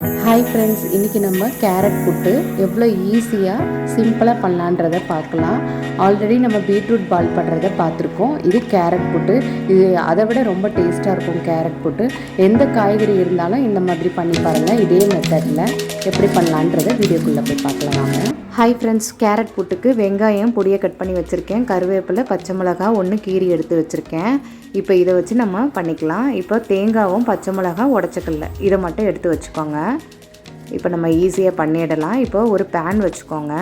Hi friends, இன்றைக்கி நம்ம carrot புட்டு எவ்வளோ ஈஸியாக சிம்பிளாக பண்ணலான்றதை பார்க்கலாம். ஆல்ரெடி நம்ம பீட்ரூட் பால் பண்ணுறதை பார்த்துருக்கோம். இது கேரட் புட்டு. இது அதை விட ரொம்ப டேஸ்ட்டாக இருக்கும். கேரட் புட்டு எந்த காய்கறி இருந்தாலும் இந்த மாதிரி பண்ணி பாருங்கள். இதே மெத்தடில் எப்படி பண்ணலான்றதை வீடியோக்குள்ளே போய் பார்க்கலாம் வாங்க. ஹாய் ஃப்ரெண்ட்ஸ், கேரட் புட்டுக்கு வெங்காயம் பொடியை கட் பண்ணி வச்சுருக்கேன். கருவேப்பிலை, பச்சை மிளகா ஒன்று கீரி எடுத்து வச்சுருக்கேன். இப்போ இதை வச்சு நம்ம பண்ணிக்கலாம். இப்போ தேங்காவும் பச்சை மிளகா உடச்சக்கல்ல இதை மட்டும் எடுத்து வச்சுக்கோங்க. இப்போ நம்ம ஈஸியாக பண்ணிடலாம். இப்போ ஒரு பேன் வச்சுக்கோங்க.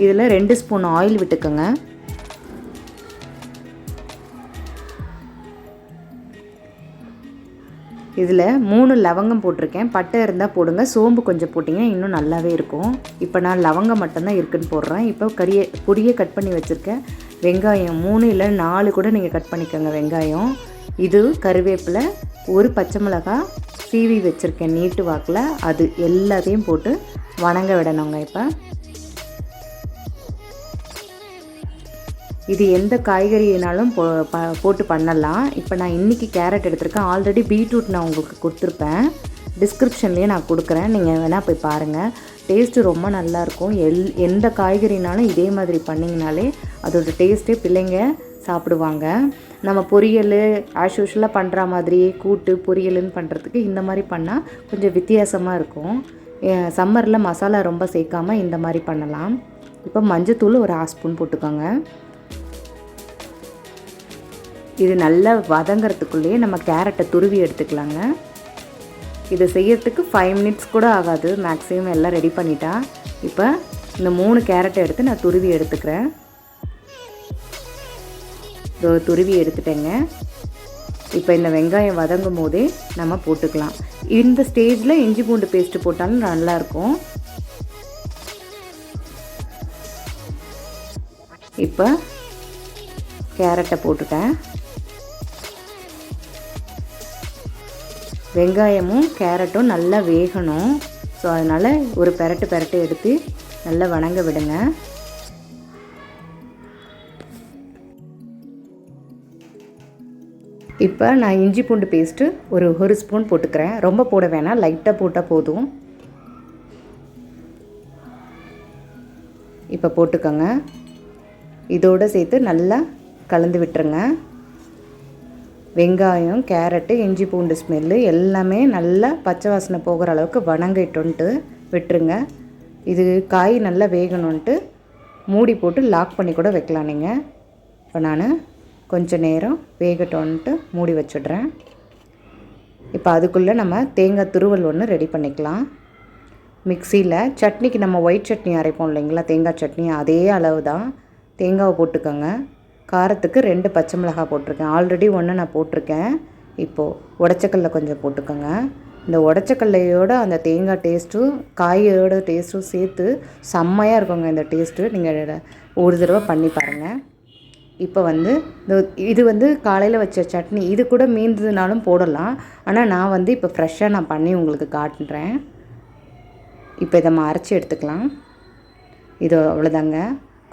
இதில் 2 ஸ்பூன் ஆயில் விட்டுக்கோங்க. இதில் 3 லவங்கம் போட்டிருக்கேன். பட்டை இருந்தால் போடுங்க, சோம்பு கொஞ்சம் போட்டிங்கன்னா இன்னும் நல்லாவே இருக்கும். இப்போ நான் லவங்கம் மட்டும்தான் இருக்குன்னு போடுறேன். இப்போ பொடியை கட் பண்ணி வச்சுருக்கேன். வெங்காயம் 3 இல்லை 4 கூட நீங்கள் கட் பண்ணிக்கோங்க. வெங்காயம், இது கருவேப்பிலை, ஒரு பச்சை மிளகாய் சீவி வச்சுருக்கேன் நீட்டு வாக்கில், அது எல்லாத்தையும் போட்டு வணங்க விடணுங்க. இப்போ இது எந்த காய்கறினாலும் போட்டு பண்ணலாம். இப்போ நான் இன்றைக்கி கேரட் எடுத்திருக்கேன். ஆல்ரெடி பீட்ரூட் நான் உங்களுக்கு கொடுத்துருப்பேன், டிஸ்கிரிப்ஷன்லேயே நான் கொடுக்குறேன், நீங்கள் வேணால் போய் பாருங்கள். டேஸ்ட்டு ரொம்ப நல்லாயிருக்கும். எந்த காய்கறினாலும் இதே மாதிரி பண்ணிங்கனாலே அதோடய டேஸ்ட்டே பிள்ளைங்க சாப்பிடுவாங்க. நம்ம பொரியல் ஆஸ் யூஷுவலாக பண்ணுற மாதிரி கூட்டு பொரியலுன்னு பண்ணுறதுக்கு இந்த மாதிரி பண்ணால் கொஞ்சம் வித்தியாசமாக இருக்கும். சம்மரில் மசாலா ரொம்ப சேர்க்காமல் இந்த மாதிரி பண்ணலாம். இப்போ மஞ்சத்தூள் ஒரு 1/2 ஸ்பூன் போட்டுக்கோங்க. இது நல்லா வதங்கிறதுக்குள்ளேயே நம்ம கேரட்டை துருவி எடுத்துக்கலாங்க. இது செய்யறதுக்கு 5 மினிட்ஸ் கூட ஆகாது, மேக்ஸிமம் எல்லாம் ரெடி பண்ணிட்டா. இப்போ இந்த 3 கேரட்டை எடுத்து நான் துருவி எடுத்துக்கிறேன். துருவி எடுத்துட்டேங்க. இப்போ இந்த வெங்காயம் வதங்கும் போதே நம்ம போட்டுக்கலாம். இந்த ஸ்டேஜில் இஞ்சி பூண்டு பேஸ்ட்டு போட்டாலும் நல்லாயிருக்கும். இப்போ கேரட்டை போட்டுட்டேன். வெங்காயமும் கேரட்டும் நல்லா வேகணும். ஸோ அதனால் ஒரு பெரட்டு எடுத்து நல்லா வணங்க விடுங்க. இப்போ நான் இஞ்சி பூண்டு பேஸ்ட்டு ஒரு ஸ்பூன் போட்டுக்கிறேன். ரொம்ப போட வேணாம், லைட்டாக போட்டால் போதும். இப்போ போட்டுக்கோங்க. இதோடு சேர்த்து நல்லா கலந்து விட்டுருங்க. வெங்காயம், கேரட்டு, இஞ்சி பூண்டு ஸ்மெல்லு எல்லாமே நல்லா பச்சை வாசனை போகிற அளவுக்கு வணங்கிட்டோன்ட்டு விட்டுருங்க. இது காய் நல்லா வேகணுன்ட்டு மூடி போட்டு லாக் பண்ணி கூட வைக்கலாம் நீங்கள். இப்போ நான் கொஞ்சம் நேரம் வேகட்டோன்ட்டு மூடி வச்சிடுறேன். இப்போ அதுக்குள்ளே நம்ம தேங்காய் துருவல் ஒன்று ரெடி பண்ணிக்கலாம். மிக்சியில் சட்னிக்கு நம்ம ஒயிட் சட்னி அரைப்போம் இல்லைங்களா, தேங்காய் சட்னி, அதே அளவு தான் தேங்காவை போட்டுக்கோங்க. காரத்துக்கு 2 பச்சை மிளகாய் போட்டிருக்கேன். ஆல்ரெடி 1 நான் போட்டிருக்கேன். இப்போது உடச்சக்கல்ல கொஞ்சம் போட்டுக்கோங்க. இந்த உடச்சக்கல்லையோட அந்த தேங்காய் டேஸ்ட்டும் காயோட டேஸ்ட்டும் சேர்த்து செம்மையாக இருக்குங்க இந்த டேஸ்ட்டு. நீங்கள் ஒரு தடவை பண்ணி பாருங்கள். இப்போ இது காலையில் வச்ச சட்னி, இது கூட மீந்ததுனாலும் போடலாம். ஆனால் நான் இப்போ ஃப்ரெஷ்ஷாக நான் பண்ணி உங்களுக்கு காட்டுறேன். இப்போ இதை நம்ம அரைச்சி எடுத்துக்கலாம். இது அவ்வளோதாங்க,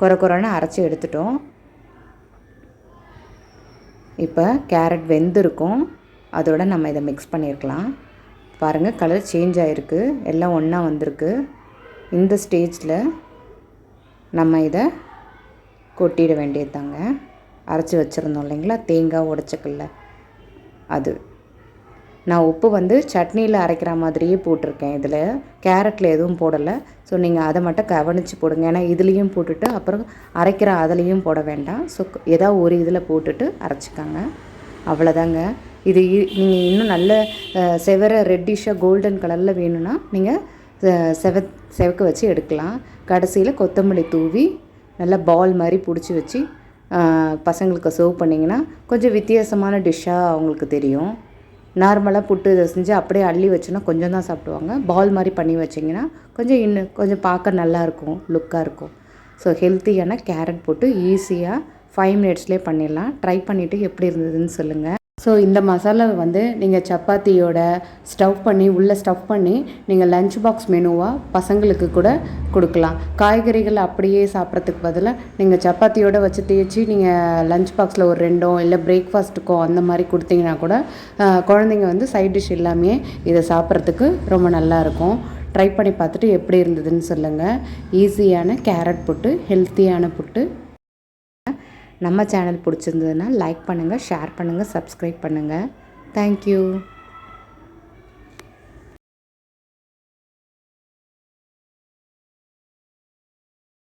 குறைன்னு அரைச்சி எடுத்துட்டோம். இப்போ கேரட் வெந்திருக்கும், அதோட நம்ம இதை மிக்ஸ் பண்ணியிருக்கலாம். பாருங்கள், கலர் சேஞ்ச் ஆகிருக்கு, எல்லாம் ஒன்றா வந்திருக்கு. இந்த ஸ்டேஜில் நம்ம இதை கொட்டிட வேண்டியது தாங்க. அரைச்சி வச்சுருந்தோம் இல்லைங்களா தேங்காய் உடச்சக்கல்ல, அது. நான் உப்பு சட்னியில் அரைக்கிற மாதிரியே போட்டிருக்கேன். இதில் கேரட்டில் எதுவும் போடலை. ஸோ நீங்கள் அதை மட்டும் கவனித்து போடுங்க. ஏன்னா இதுலேயும் போட்டுட்டு அப்புறம் அரைக்கிற அதுலேயும் போட வேண்டாம். ஸோ ஏதாவது ஒரு இதில் போட்டுட்டு அரைச்சிக்காங்க. அவ்வளோதாங்க. இது நீங்கள் இன்னும் நல்ல ரெட்டிஷாக கோல்டன் கலரில் வேணும்னா நீங்கள் செவக்க வச்சு எடுக்கலாம். கடைசியில் கொத்தமல்லி தூவி நல்லா பால் மாதிரி பிடிச்சி வச்சு பசங்களுக்கு சர்வ் பண்ணிங்கன்னா கொஞ்சம் வித்தியாசமான டிஷ்ஷாக அவங்களுக்கு தெரியும். நார்மலாக புட்டு இதை செஞ்சு அப்படியே அள்ளி வச்சோன்னா கொஞ்சம் தான் சாப்பிடுவாங்க. பால் மாதிரி பண்ணி வச்சிங்கன்னா இன்னும் கொஞ்சம் பார்க்க நல்லாயிருக்கும், லுக்காக இருக்கும். ஸோ ஹெல்த்தியான கேரட் போட்டு ஈஸியாக 5 மினிட்ஸ்லேயே பண்ணிடலாம். ட்ரை பண்ணிவிட்டு எப்படி இருந்ததுன்னு சொல்லுங்கள். ஸோ இந்த மசாலாவை வந்து நீங்கள் சப்பாத்தியோட உள்ளே ஸ்டஃப் பண்ணி நீங்கள் லஞ்ச் பாக்ஸ் மெனுவாக பசங்களுக்கு கூட கொடுக்கலாம். காய்கறிகள் அப்படியே சாப்பிட்றதுக்கு பதிலாக நீங்கள் சப்பாத்தியோடு வச்சு தேய்ச்சி நீங்கள் லஞ்ச் பாக்ஸில் ஒரு 2 இல்லை பிரேக்ஃபாஸ்ட்டுக்கோ அந்த மாதிரி கொடுத்தீங்கன்னா கூட குழந்தைங்க வந்து சைட் டிஷ் எல்லாமே இதை சாப்பிட்றதுக்கு ரொம்ப நல்லாயிருக்கும். ட்ரை பண்ணி பார்த்துட்டு எப்படி இருந்ததுன்னு சொல்லுங்கள். ஈஸியான கேரட் புட்டு, ஹெல்த்தியான புட்டு. நம்ம சேனல் பிடிச்சிருந்ததுன்னா லைக் பண்ணுங்கள், ஷேர் பண்ணுங்கள், சப்ஸ்கிரைப் பண்ணுங்கள். தேங்க்யூ.